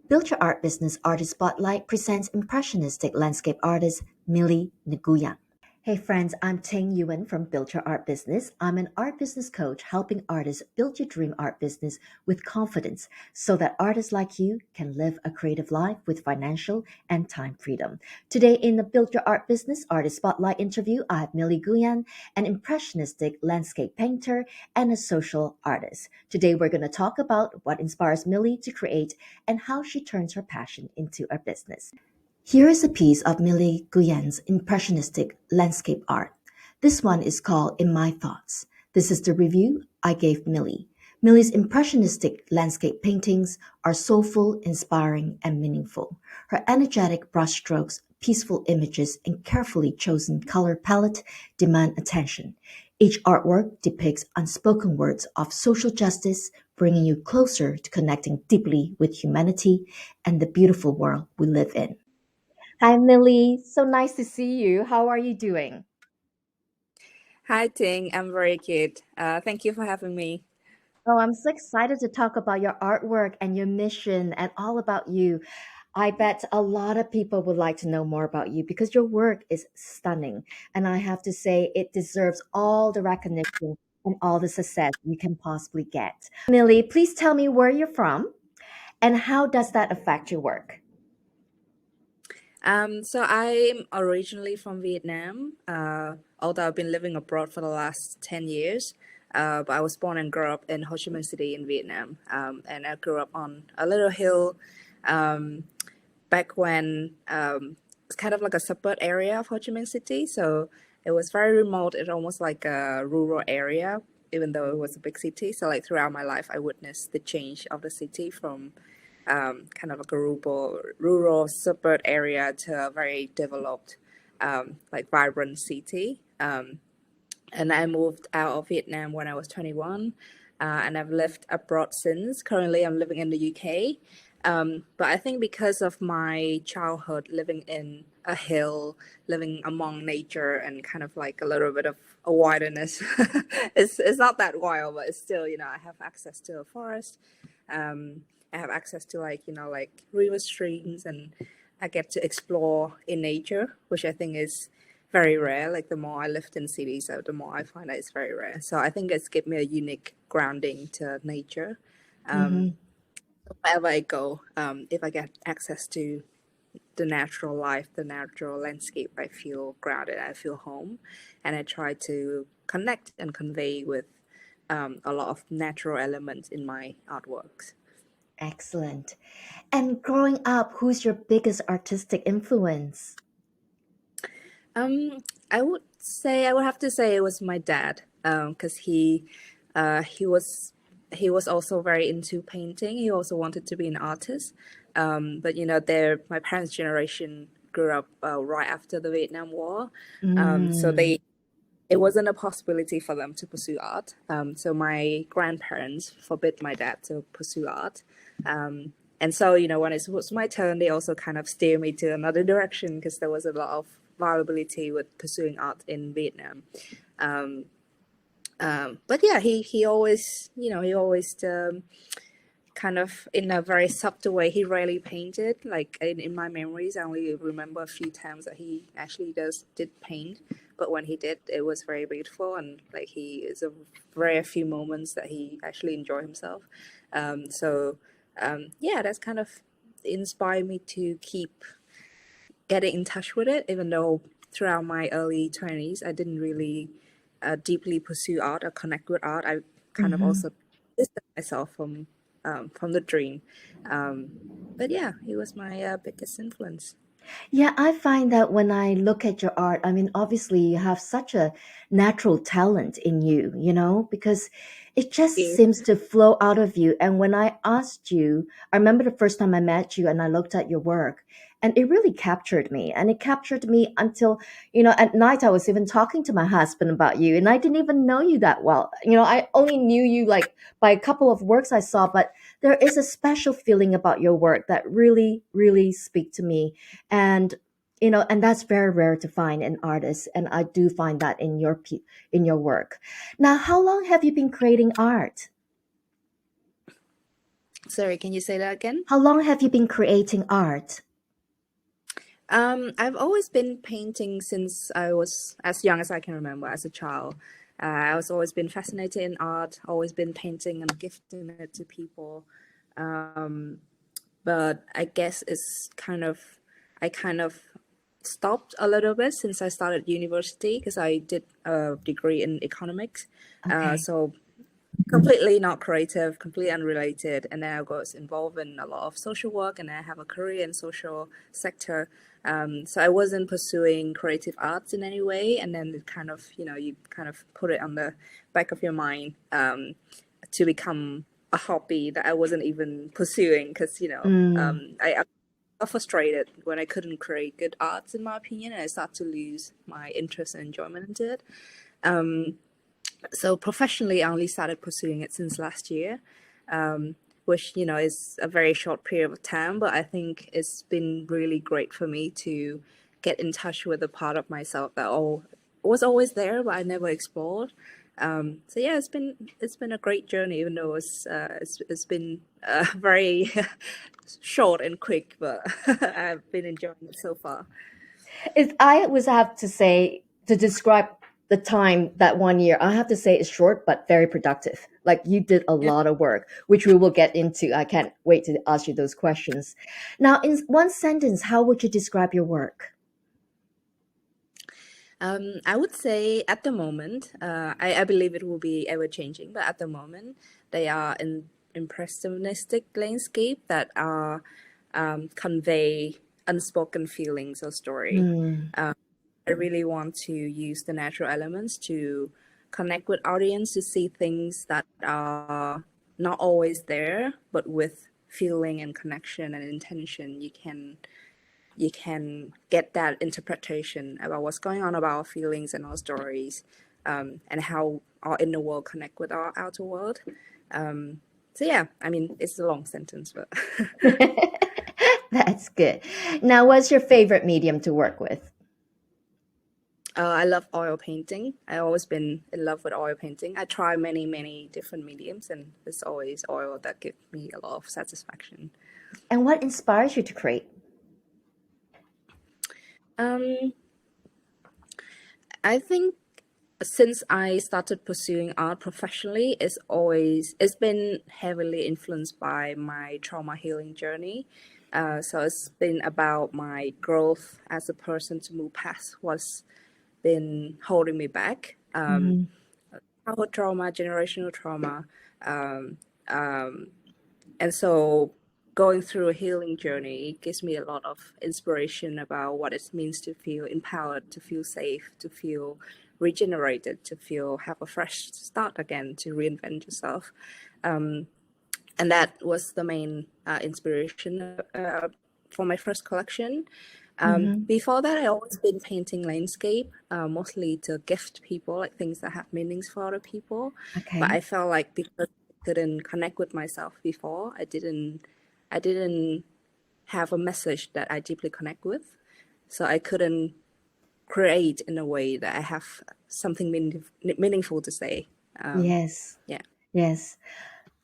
Build Your Art Business Artist Spotlight presents impressionistic landscape artist Milie Nguyen. Hey friends, I'm Ting Yuan from Build Your Art Business. I'm an art business coach helping artists build your dream art business with confidence so that artists like you can live a creative life with financial and time freedom. Today in the Build Your Art Business Artist Spotlight interview, I have Milie Nguyen, an impressionistic landscape painter and a social artist. Today we're going to talk about what inspires Milie to create and how she turns her passion into a business. Here is a piece of Milie Nguyen's impressionistic landscape art. This one is called In My Thoughts. This is the review I gave Milie. Millie's impressionistic landscape paintings are soulful, inspiring, and meaningful. Her energetic brushstrokes, peaceful images, and carefully chosen color palette demand attention. Each artwork depicts unspoken words of social justice, bringing you closer to connecting deeply with humanity and the beautiful world we live in. Hi, Millie. So nice to see you. How are you doing? Hi, Ting. I'm very good. Thank you for having me. Oh, I'm so excited to talk about your artwork and your mission and all about you. I bet a lot of people would like to know more about you because your work is stunning. And I have to say, it deserves all the recognition and all the success you can possibly get. Millie, please tell me where you're from and how does that affect your work? So I'm originally from Vietnam, although I've been living abroad for the last 10 years. But I was born and grew up in Ho Chi Minh City in Vietnam. And I grew up on a little hill um, back when it's kind of like a suburb area of Ho Chi Minh City. So it was very remote. It's almost like a rural area, even though it was a big city. So like throughout my life, I witnessed the change of the city from kind of like a rural suburb area to a very developed, like vibrant city. And I moved out of Vietnam when I was 21, and I've lived abroad since. Currently, I'm living in the UK. But I think because of my childhood living in a hill, living among nature, and kind of like a little bit of a wilderness, it's not that wild, but it's still, I have access to a forest. I have access to like river streams, and I get to explore in nature, which I think is very rare. Like the more I lived in cities, so the more I find that it's very rare. So I think it's given me a unique grounding to nature. Um, Mm-hmm. Wherever I go, if I get access to the natural life, the natural landscape, I feel grounded. I feel home, and I try to connect and convey with a lot of natural elements in my artworks. Excellent. And growing up, who's your biggest artistic influence? Um, I would have to say it was my dad, because he was also very into painting. He also wanted to be an artist, but my parents' generation grew up right after the Vietnam War, so Mm. it wasn't a possibility for them to pursue art. So my grandparents forbid my dad to pursue art. And so, when it was my turn, they also kind of steered me to another direction because there was a lot of viability with pursuing art in Vietnam. Um, but yeah, he always, he always kind of in a very subtle way. He rarely painted. Like in my memories, I only remember a few times that he actually did paint. But when he did, it was very beautiful, and like he is a very few moments that he actually enjoyed himself. Yeah, that's kind of inspired me to keep getting in touch with it, even though throughout my early 20s, I didn't really deeply pursue art or connect with art. I kind of Mhm. also distanced myself from the dream. Um, but yeah, he was my biggest influence. Yeah, I find that when I look at your art, I mean, obviously you have such a natural talent in you, because it just You. seems to flow out of you. And when I asked you, I remember the first time I met you and I looked at your work, and it really captured me. And it captured me until, at night I was even talking to my husband about you, and I didn't even know you that well. I only knew you like by a couple of works I saw, but there is a special feeling about your work that really, really speak to me and and that's very rare to find in artists, and I do find that in in your work. Now, how long have you been creating art? Sorry, can you say that again? How long have you been creating art? I've always been painting since I was as young as I can remember, as a child. I was always been fascinated in art, always been painting and gifting it to people. Um, but I guess I kind of stopped a little bit since I started university because I did a degree in economics. Okay. So completely not creative, completely unrelated. And then I got involved in a lot of social work, and I have a career in social sector. So I wasn't pursuing creative arts in any way. And then it kind of, you kind of put it on the back of your mind to become a hobby that I wasn't even pursuing because, Mm, I got frustrated when I couldn't create good arts, in my opinion, and I started to lose my interest and enjoyment into it. Um, so professionally, I only started pursuing it since last year, which is a very short period of time. But I think it's been really great for me to get in touch with a part of myself that was always there, but I never explored. So yeah, it's been a great journey, even though it's been very short and quick, but I've been enjoying it so far. if I was have to say to describe the time that 1 year, I have to say it's short but very productive. Like you did a lot of work, which we will get into. I can't wait to ask you those questions. Now, in one sentence, how would you describe your work? I would say at the moment, I believe it will be ever changing, but at the moment, they are in impressionistic landscape that are convey unspoken feelings or story. Hmm. I really want to use the natural elements to connect with audience to see things that are not always there, but with feeling and connection and intention, you can get that interpretation about what's going on about our feelings and our stories, and how our inner world connect with our outer world. So yeah, I mean it's a long sentence, but That's good. Now, what's your favorite medium to work with? I love oil painting. I always been in love with oil painting. I try many different mediums, and it's always oil that gives me a lot of satisfaction. And what inspires you to create? Um, I think since I started pursuing art professionally, it's been heavily influenced by my trauma healing journey. So it's been about my growth as a person to move past what's been holding me back. Mhm. Childhood trauma, generational trauma, um, and so going through a healing journey gives me a lot of inspiration about what it means to feel empowered, to feel safe, to feel regenerated, to feel have a fresh start again, to reinvent yourself. And that was the main inspiration for my first collection. Mhm. Before that, I always been painting landscape, mostly to gift people, like things that have meanings for other people. But Okay. I felt like because I couldn't connect with myself before, I didn't have a message that I deeply connect with, so I couldn't create in a way that I have something meaningful to say. Yes. Yeah. Yes.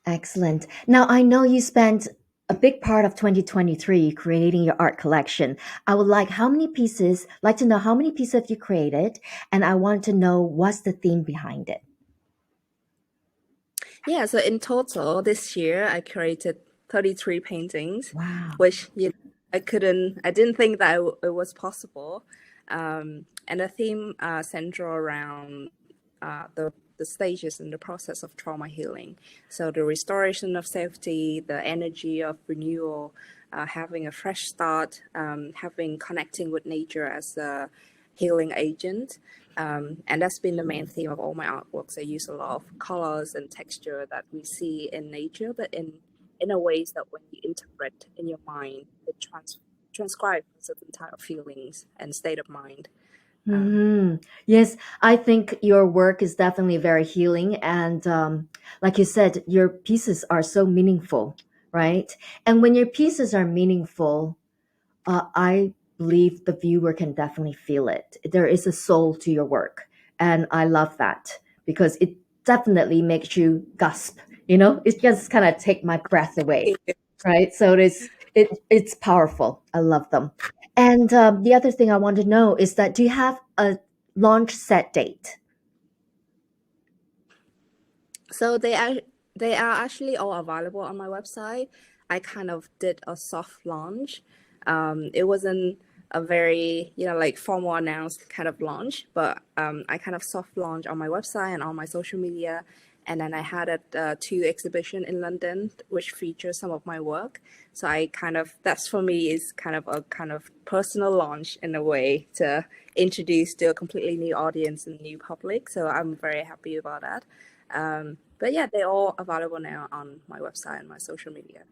Excellent. Now, I know you spent a big part of 2023 creating your art collection. I would like to know how many pieces have you created, and I want to know what's the theme behind it. Yeah, so in total this year I created 33 paintings, Wow. which I didn't think that it was possible. And the theme central around the stages in the process of trauma healing. So the restoration of safety, the energy of renewal, having a fresh start, having connecting with nature as a healing agent. And that's been the main theme of all my artworks. I use a lot of colors and texture that we see in nature, but in a ways that when you interpret in your mind, it transcribes certain type of feelings and state of mind. Hmm. Yes, I think your work is definitely very healing. And like you said, your pieces are so meaningful, right? And when your pieces are meaningful, I believe the viewer can definitely feel it. There is a soul to your work. And I love that because it definitely makes you gasp It just kind of take my breath away, right? So it's powerful. I love them. And the other thing I want to know is that do you have a launch set date? So they are actually all available on my website. I kind of did a soft launch. It wasn't a very, like formal announced kind of launch, but I kind of soft launch on my website and on my social media. And then I had a two exhibition in London, which features some of my work. So I kind of, that's for me is kind of a kind of personal launch in a way to introduce to a completely new audience and new public. So I'm very happy about that. But yeah, they're all available now on my website and my social media.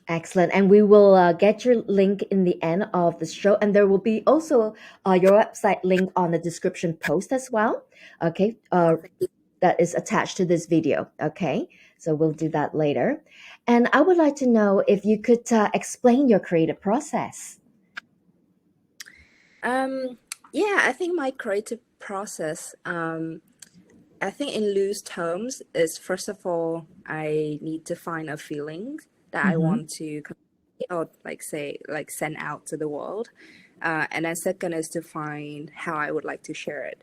Excellent. And we will get your link in the end of the show. And there will be also your website link on the description post as well. Okay. Oh, thank you. That is attached to this video. Okay. So we'll do that later. And I would like to know if you could explain your creative process. Um, yeah, I think my creative process, I think in loose terms, is first of all, I need to find a feeling that I Mm-hmm. want to or like say like send out to the world. And then second is to find how I would like to share it.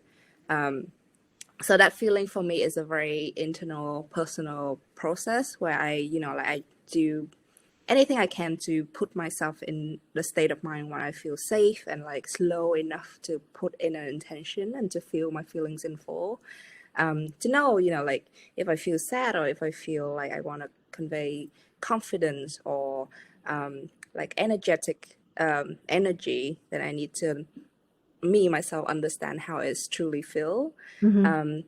So that feeling for me is a very internal, personal process where like I do anything I can to put myself in the state of mind where I feel safe and like slow enough to put in an intention and to feel my feelings in full. To know, like if I feel sad or if I feel like I want to convey confidence or like energetic energy, then I need to me myself understand how it's truly feel. Mm-hmm. Um,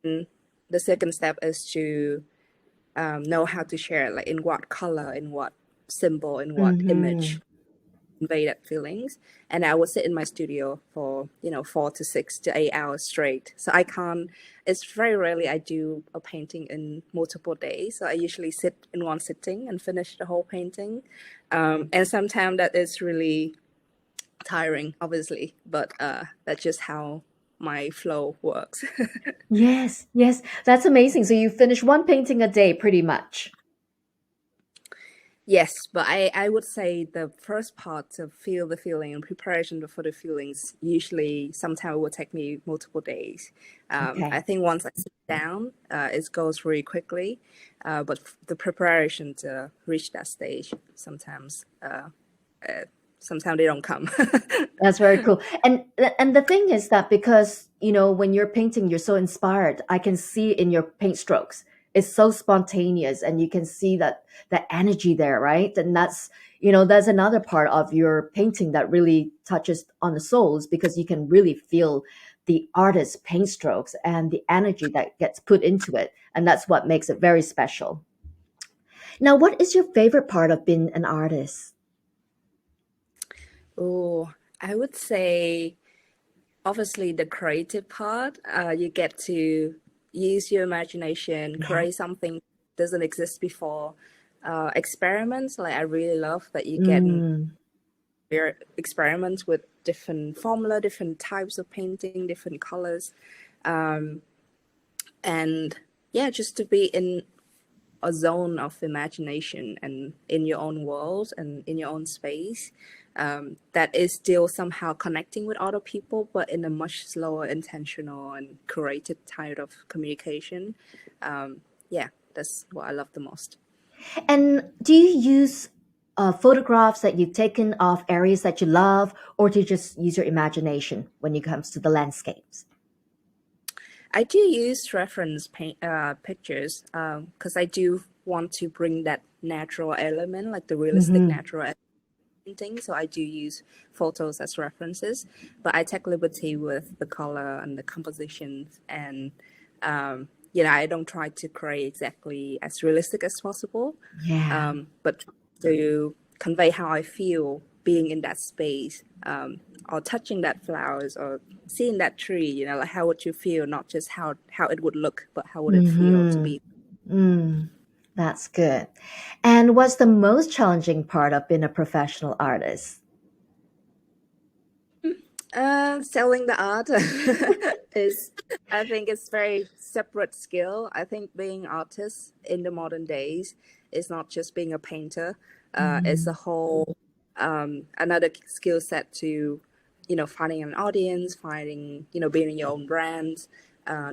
and the second step is to know how to share, like in what color, in what symbol, in what Mm-hmm. image convey that feelings. And I would sit in my studio for 4 to 6 to 8 hours straight. So I can't. It's very rarely I do a painting in multiple days. So I usually sit in one sitting and finish the whole painting. And sometimes that is really tiring, obviously, but that's just how my flow works. Yes, yes. That's amazing. So you finish one painting a day pretty much. Yes, but I would say the first part to feel the feeling and preparation for the feelings usually sometimes will take me multiple days. I Okay. think once I sit down, it goes really quickly, but the preparation to reach that stage sometimes they don't come. That's very cool. And the thing is that because, when you're painting, you're so inspired. I can see in your paint strokes. It's so spontaneous and you can see that energy there, right? And that's another part of your painting that really touches on the souls because you can really feel the artist's paint strokes and the energy that gets put into it. And that's what makes it very special. Now, what is your favorite part of being an artist? Oh, I would say obviously the creative part. You get to use your imagination, Yeah. create something doesn't exist before. Experiments, like I really love that you get Mm, your experiments with different formula, different types of painting, different colors, and yeah, just to be in a zone of imagination and in your own world and in your own space, that is still somehow connecting with other people, but in a much slower, intentional, and curated type of communication. Yeah, that's what I love the most. And do you use photographs that you've taken of areas that you love, or do you just use your imagination when it comes to the landscapes? I do use reference pictures because I do want to bring that natural element, like the realistic Hmm. natural painting. So I do use photos as references, but I take liberty with the color and the compositions, and I don't try to create exactly as realistic as possible, Yeah. but to convey how I feel being in that space, or touching that flowers or seeing that tree. Like how would you feel? Not just how it would look, but how would it feel to Hmm. be. Mm, that's good. And what's the most challenging part of being a professional artist? Selling the art. is I think it's very separate skill. I think being artist in the modern days is not just being a painter. It's a Mhm. whole another skill set to, finding an audience, finding, building your own brand,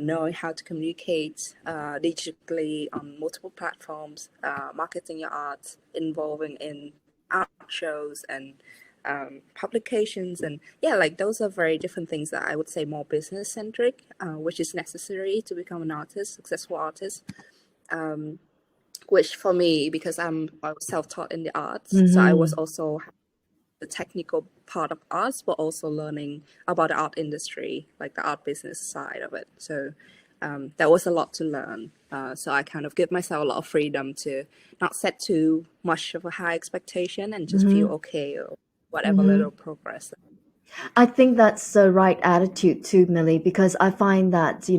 knowing how to communicate digitally on multiple platforms, marketing your art, involving in art shows and publications, and yeah, like those are very different things that I would say more business centric, which is necessary to become an artist, successful artist. Um, which for me, because I was self taught in the arts, so I was Mhm. also the technical part of arts, but also learning about the art industry, like the art business side of it. So that was a lot to learn. So I kind of give myself a lot of freedom to not set too much of a high expectation and just feel Mhm. okay or whatever little Mhm. progress. I think that's the right attitude too, Millie, because I find that,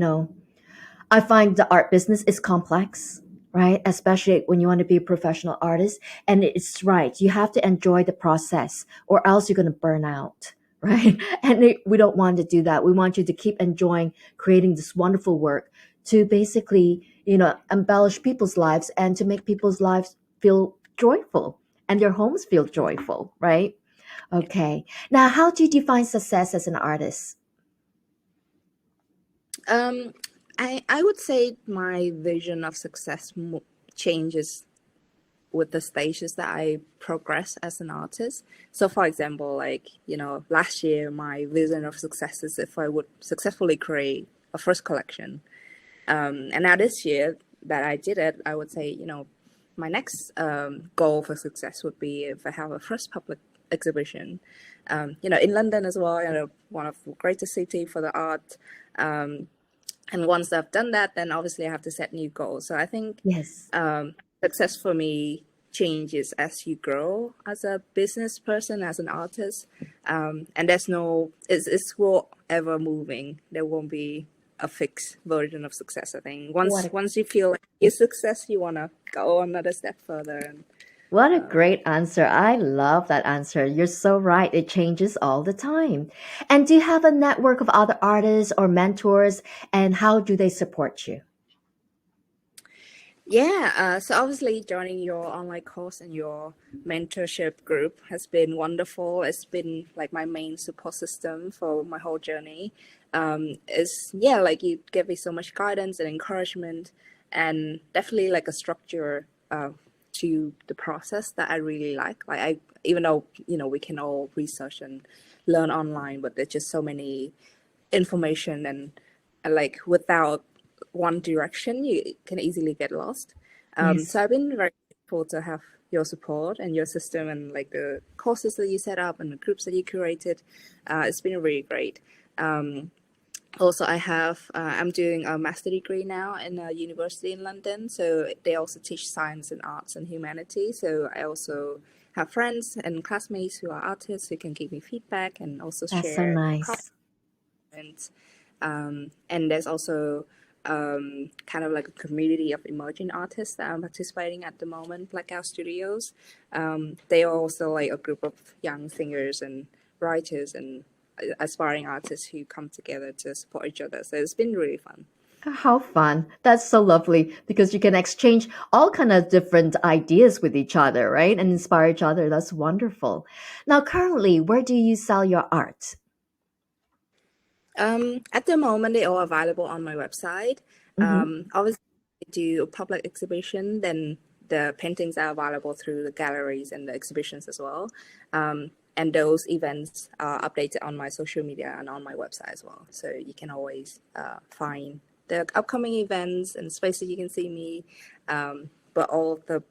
I find the art business is complex, right? Especially when you want to be a professional artist. And it's right. You have to enjoy the process or else you're going to burn out, right? And we don't want to do that. We want you to keep enjoying creating this wonderful work to basically, embellish people's lives and to make people's lives feel joyful and their homes feel joyful, right? Okay. Now, how do you define success as an artist? Um, I would say my vision of success changes with the stages that I progress as an artist. So, for example, like, last year, my vision of success is if I would successfully create a first collection. And now this year that I did it, I would say, my next goal for success would be if I have a first public exhibition, in London as well, one of the greatest city for the art. Um, and once I've done that, then obviously I have to set new goals. So I think Yes. um, success for me changes as you grow as a business person, as an artist, and there's no it's forever moving. There won't be a fixed version of success. I think What once a once you feel like you're success, you wanna go another step further. And What a um, great answer. I love that answer. You're so right. It changes all the time. And do you have a network of other artists or mentors? And how do they support you? Yeah, so obviously joining your online course and your mentorship group has been wonderful. It's been like my main support system for my whole journey. It's yeah, like you give me so much guidance and encouragement, and definitely like a structure to the process that I really like. Like I, even though we can all research and learn online, but there's just so many information, and like without one direction you can easily get lost. Yes. So I've been very grateful to have your support and your system and like the courses that you set up and the groups that you curated. It's been really great. Also, I'm doing a master degree now in a university in London, so they also teach science and arts and humanities. So I also have friends and classmates who are artists who can give me feedback and also That's so share nice. and there's also kind of like a community of emerging artists that I'm participating at the moment, Blackout Studios. They are also like a group of young singers and writers and aspiring artists who come together to support each other. So it's been really fun. How fun. That's so lovely because you can exchange all kind of different ideas with each other, right? And inspire each other. That's wonderful. Now, currently, where do you sell your art? At the moment, they're all available on my website. Hmm. Obviously, if I do a public exhibition, then the paintings are available through the galleries and the exhibitions as well. And those events are updated on my social media and on my website as well. So you can always find the upcoming events and spaces you can see me. But all the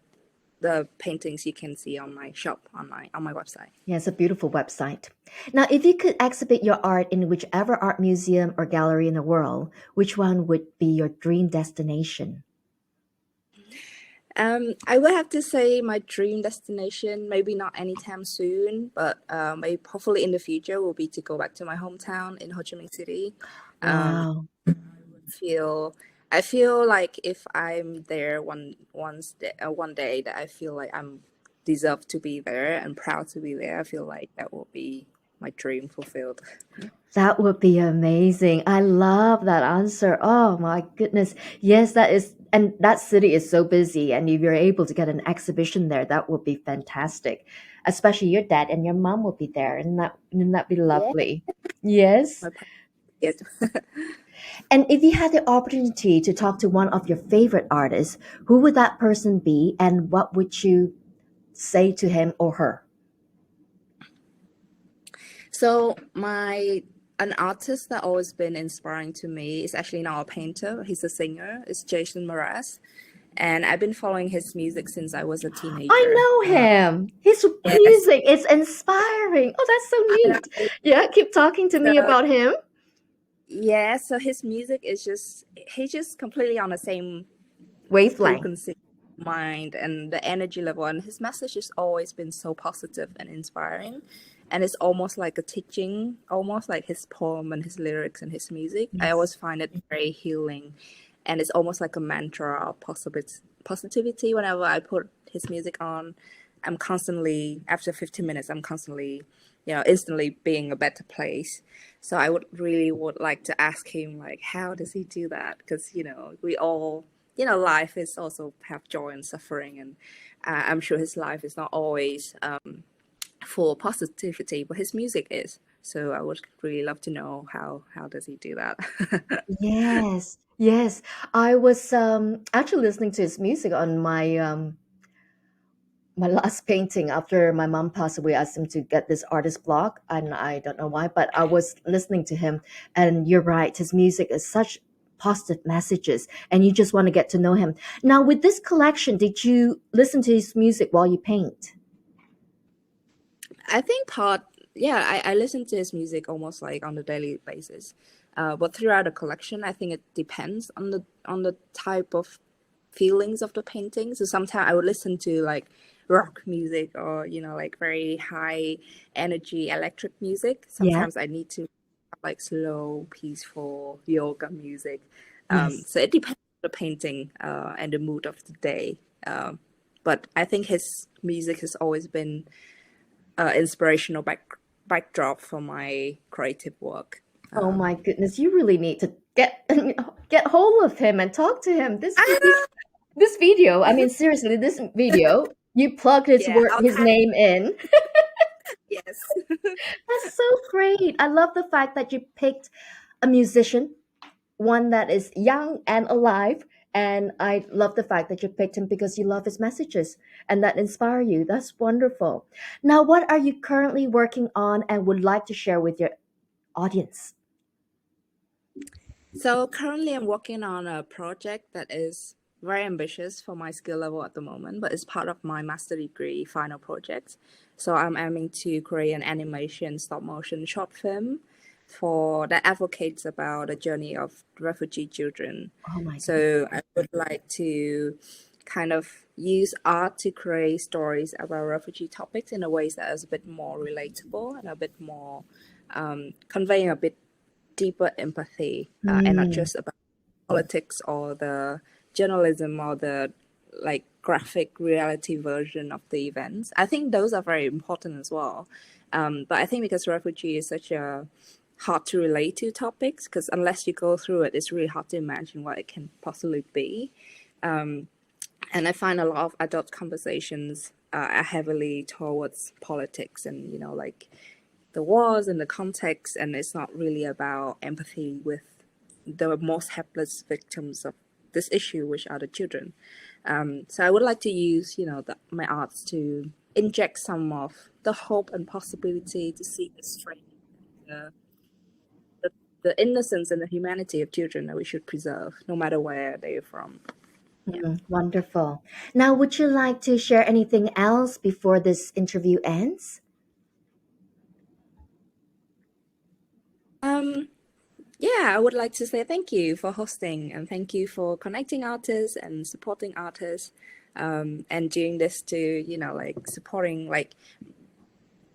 paintings you can see on my shop online on my website. Yeah, it's a beautiful website. Now, if you could exhibit your art in whichever art museum or gallery in the world, which one would be your dream destination? I would have to say my dream destination, maybe not anytime soon, but maybe hopefully in the future, will be to go back to my hometown in Ho Chi Minh City. Um, Wow. feel I feel like if I'm there one day that I feel like I'm deserve to be there and proud to be there, I feel like that will be my dream fulfilled. That would be amazing. I love that answer. Oh my goodness. Yes, that is, and that city is so busy. And if you're able to get an exhibition there, that would be fantastic. Especially your dad and your mom will be there, and that'd be Yeah, lovely. Yes. my parents. And if you had the opportunity to talk to one of your favorite artists, who would that person be, and what would you say to him or her? So my an artist that always been inspiring to me is actually now a painter. He's a singer. It's Jason Mraz, and I've been following his music since I was a I teenager. know him. His Yes, music is inspiring. Oh, that's so I neat. know. Yeah, keep talking to me So about him. yeah, so his music is just he's just completely on the same Wavelength. frequency, mind, and the energy level. And his message has always been so positive and inspiring. And it's almost like a teaching, almost like his poem and his lyrics and his music. I Yes. always find it very healing. And it's almost like a mantra of positivity. Whenever I put his music on, I'm constantly, after 15 minutes, I'm constantly, instantly being a better place. So I would really would like to ask him, like, how does he do that? Because, we all life is also have joy and suffering, and I'm sure his life is not always full positivity, but his music is. So I would really love to know how does he do that. Yes. Yes. I was actually listening to his music on my last painting after my mom passed away. I asked him to get this artist block, and I don't know why, but I was listening to him, and you're right, his music is such positive messages, and you just want to get to know him. Now, with this collection, did you listen to his music while you paint? I think yeah, I listen to his music almost like on a daily basis. But throughout the collection, I think it depends on the type of feelings of the painting. So sometimes I would listen to like rock music, or like very high energy electric music. Yeah. Sometimes I need to like slow, peaceful yoga music. Yes. So it depends on the painting and the mood of the day. But I think his music has always been inspirational backdrop for my creative work. Oh my goodness, you really need to get hold of him and talk to him. This video, I mean seriously, this video, you plug Yeah, I'll his tag. name in. Yes. That's so great. I love the fact that you picked a musician, one that is young and alive. And I love the fact that you picked him because you love his messages and that inspire you. That's wonderful. Now, what are you currently working on and would like to share with your audience? So currently, I'm working on a project that is very ambitious for my skill level at the moment, but it's part of my master degree final project. So I'm aiming to create an animation stop motion short film for that advocates about the journey of refugee children. Oh my goodness. So I would like to kind of use art to create stories about refugee topics in a ways that is a bit more relatable and a bit more conveying a bit deeper empathy, and not Mm, just about politics or the journalism or the like graphic reality version of the events. I think those are very important as well. But I think because refugee is such a hard to relate to topics, because unless you go through it, it's really hard to imagine what it can possibly be. And I find a lot of adult conversations are heavily towards politics and like the wars and the context, and it's not really about empathy with the most helpless victims of this issue, which are the children. So I would like to use, my arts to inject some of the hope and possibility to see the strength, the, the, the innocence and the humanity of children that we should preserve, no matter where they're from. Yeah. wonderful. Now, would you like to share anything else before this interview ends? Um, Yeah, I would like to say thank you for hosting, and thank you for connecting artists and supporting artists, and doing this to, like supporting, like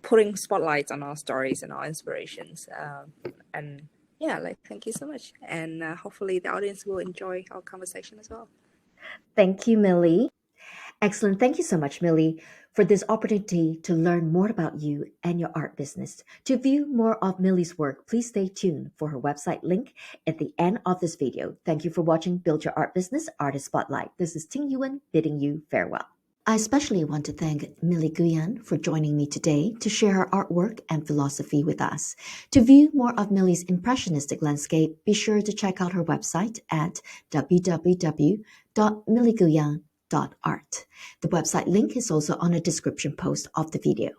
putting spotlights on our stories and our inspirations. And yeah, like thank you so much. And hopefully the audience will enjoy our conversation as well. Thank you, Millie. Excellent. Thank you so much, Millie, for this opportunity to learn more about you and your art business. To view more of Milie's work, please stay tuned for her website link at the end of this video. Thank you for watching Build Your Art Business Artist Spotlight. This is Ting Yuan bidding you farewell. I especially want to thank Milie Nguyen for joining me today to share her artwork and philosophy with us. To view more of Milie's impressionistic landscape, be sure to check out her website at www.milienguyen.art. The website link is also on a description post of the video.